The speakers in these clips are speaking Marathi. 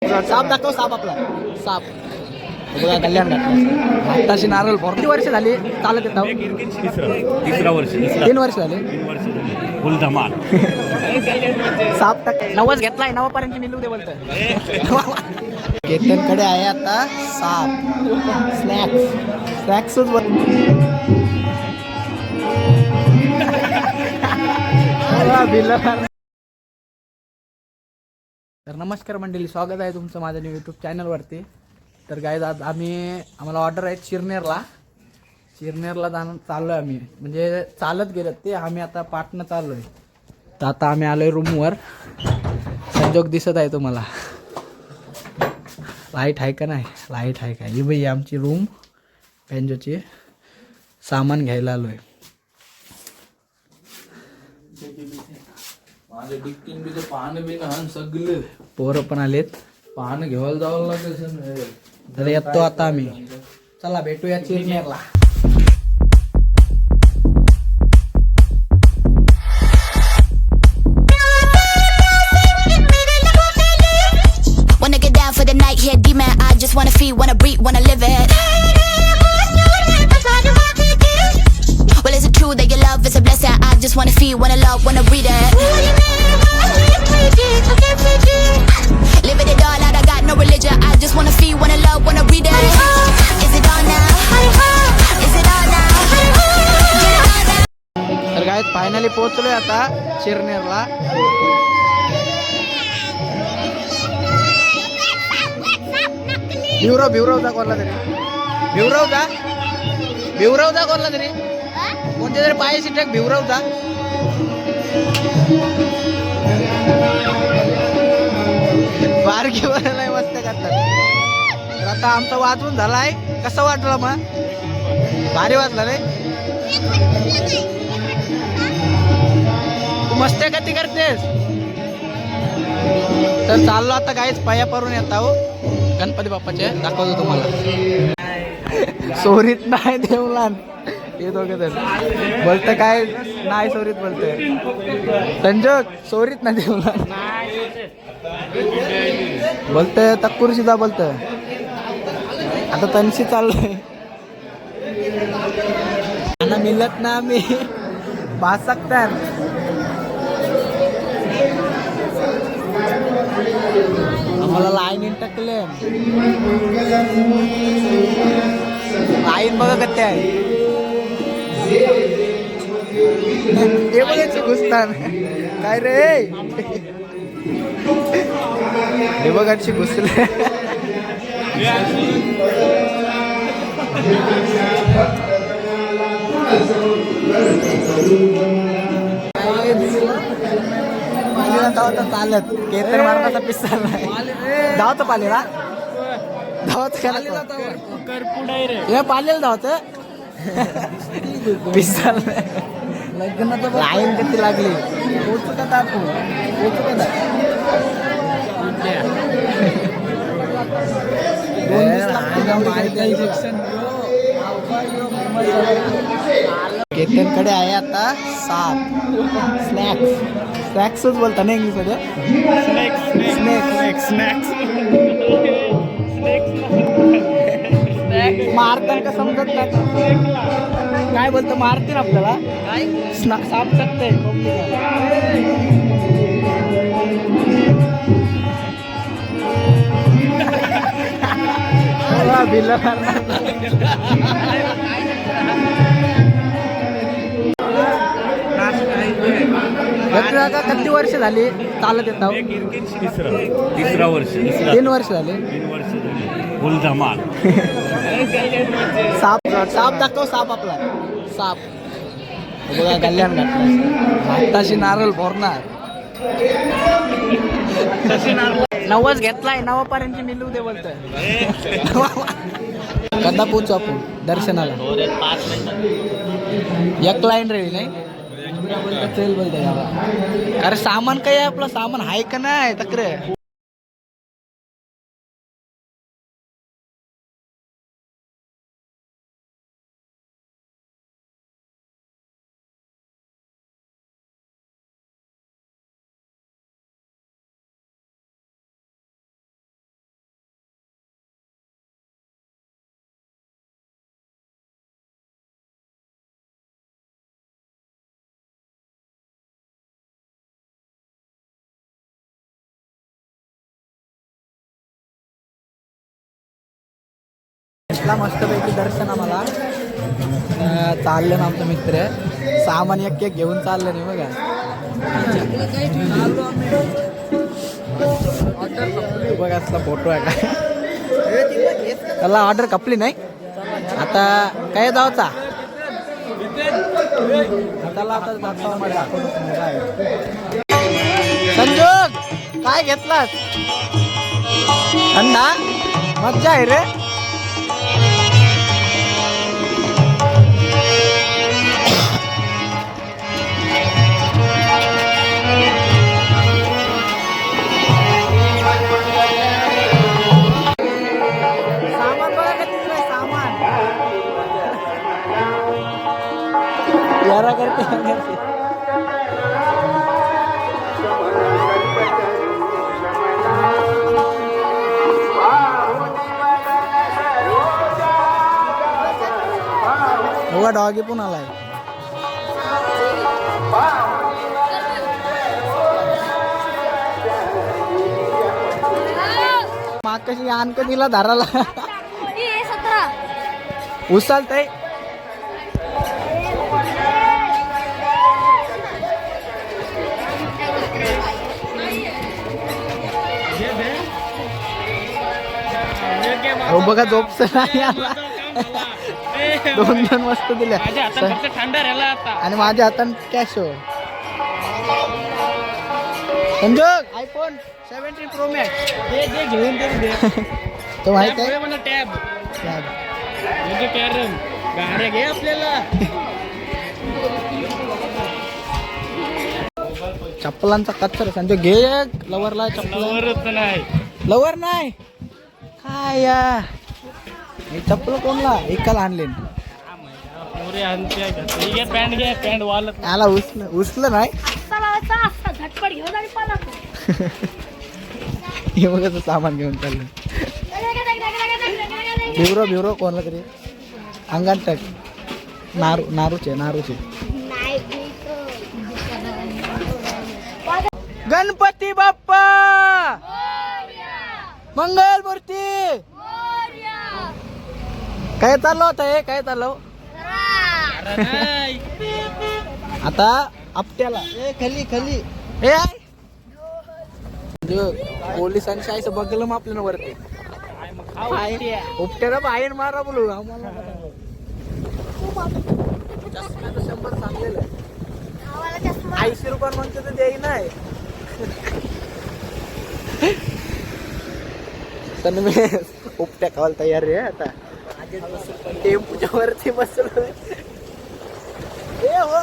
साप दाखव, साप आपला साप बघा. कल्याण घातला आत्ताशी नारळ किती वर्ष झाली चालत येत तिसरा वर्ष 3 वर्ष झाले. फुल धमाल. साप टाक नवस घेतलाय, नवापर्यंत मिलू दे बोलत. केतनकडे आहे आता साप. स्नॅक्स तर नमस्कार मंडळी, स्वागत आहे तुमचं माझ्या यूट्यूब चॅनलवरती. तर गाईज आज आम्हाला ऑर्डर आहे चिरनेरला चाललो आहे आम्ही, म्हणजे चालत गेलं ते आम्ही आता पाटणं चाललो आहे. तर आता आम्ही आलो आहे रूमवर. संजोग दिसत आहे तुम्हाला, लाईट आहे का नाही? लाईट आहे का? ही बाई आमची रूम पेंजोची. सामान घ्यायला आलो आहे. माझं डिक्कीन बी पानं बी लहान सगळं पोरं पण आलेत. पानं घेवायला जावं लागेल. तर येतो आता आम्ही. चला भेटूया चिरनेरला. Wanna get down for the night, here demon. I just wanna feel, wanna breathe, wanna live it. Well, is it true that your love is a blessing? I just wanna feel, wanna love, wanna read it. Living it all out, I got no religion. I just wanna feel, wanna love, wanna read it. Is it on now? Is it on now? तर काय फायनली पोहोचलोय आता चिरनेरला. भिवराव जा कोणला तरी. भिवराव जा कोणला तरी. कोणत्या तरी पायाची टक भिवराव जा. बारकी नाही मस्त करतात. तर आता आमचा वाजवून झालाय. कसं वाटलं मग? भारी वाजला रे. तू मस्त गती करतेस. तर चाललो आता काहीच पाया परून येत आहो गणपती बाप्पाचे. दाखवतो तुम्हाला. सोरीत नाही देवलान हे दोघे जण बोलतं काय नाही. सोरीत बोलतंय संजोग. सोरीत नाही देवलान बोलतंय. तक्कुरशी जा बोलतंय. आता तनशी चाललंय. मिळत ना आम्ही पाच सकता. आम्हाला लाईन टाकले. लाईन बघा कत्ते आहे. हे बघायची घुसतान काय रे. हे बघायची घुसले. चालत केतन मारण्याचा पिस्सा नाही. धावत पालेला धावत पालेला धावत पिस्सा लग्नाचं लाईन किती लागली. पोचू का तापू पोचू का. केतनकडे आहे आता साप. स्नॅक्सच बोलता ना इंग्लिश मध्ये. मारतात का समजत नाही. काय बोलतं मारतील आपल्याला. साप टाकतंय. किती वर्ष झाली चालत येत आहो? तिसरा वर्ष 3 वर्ष झाले. फुल धमाल. साप दाखव, साप आपला साप बघा. कल्याण घातला आत्ताशी नारळ फोडणार. नवस घेतलाय, नवापर्यंत मिलू दे बोलतोय. कदा पोचू आपण दर्शनाला? 1 लाईन रेडी नाही चल बोलतोय. अरे सामान काय आहे आपलं? सामान आहे का नाही तक्रे. भेटला मस्तपैकी दर्शन आम्हाला. चाललं ना आमचं मित्र सामान एक एक घेऊन चाललं नाही बघा. बघा असला फोटो आहे का त्याला ऑर्डर कपली नाही. आता काय जावचा संजोग काय घेतलास थंडा मज्जा आहे रे. सामान बघा किती आहे सामान यारा करते. बघा डॉगी पण आलाय. माग कशी आणक दिला धाराला उचलतय. हो बघा झोपच नाही आला. दोन दोन वस्तू दिल्या आणि माझ्या हातात कॅश हो. संजोग आयफोन 17 प्रो मॅक्स घेऊन तो माहित आहे टॅब गाड्या घे आपल्याला. चप्पलांचा कचरा संजोग घे. लवरला चप्पल लवर नाही काय या हे चप्पल कोणला एकाला आणले याला उचलं नाही. हे बघ सामान घेऊन चाललं. बिवरो कोणला तरी अंगात टाक. नारूचे गणपती बाप्पा मंगल मूर्ती. काय चाललं होतं हे काय चाललं आता आपट्याला खाली हे पोलिसांची आईचं बघलं मग आपल्याला वरती उपट्याला बाहेर मारा बोलू आम्हाला. 100 सांगलेलं 80 रुपये म्हणते तर देई नाही. तर मी उपट्या खावायला तयार रे. आता टेम्पूच्या वरती बसलो. हो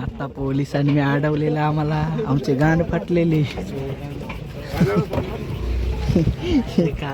आता पोलिसांनी अडवलेलं आम्हाला. आमचे गाण फाटलेली.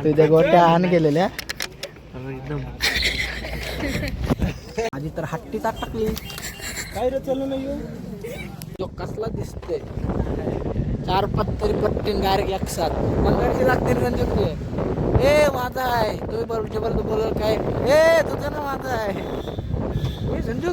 तुझ्या गोट्या आण गेलेल्या माझी तर हट्टीच टाकली. काय रे चालू नाही कसला दिसते 4-5 तरी पट्टीन गायरेक्ट एकसाथ मंगळची लागते रे. ए माझा आहे तुम्ही बरोबर बोल काय ए तुझं ना माझा आहे संजू.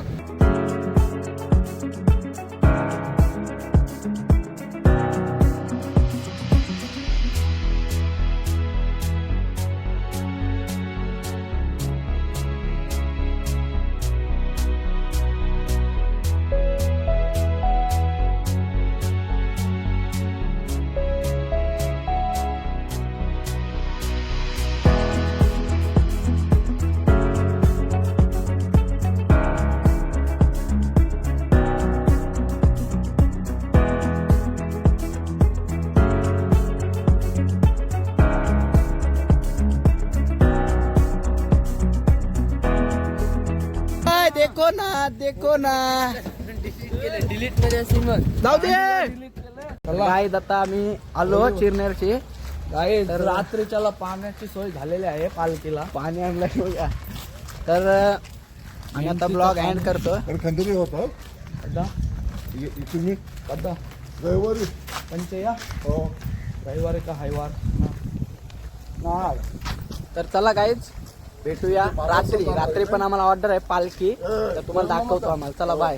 देखो ना. डिलीट मध्ये असेल मग. जाऊ दे. काय आता आम्ही आलो चिरनेरची. तर रात्रीच्याला पाण्याची सोय झालेली आहे पालखीला. पाणी आणलं बघा. तर आम्ही आता ब्लॉग एंड करतो. खंडोरी होता आता तुम्ही आता रविवारी पंचया हो रविवारी का हायवार. तर चला गाईज भेटूया रात्री. रात्री पण आम्हाला ऑर्डर आहे पालखी, तर तुम्हाला दाखवतो आम्हाला. चला बाय.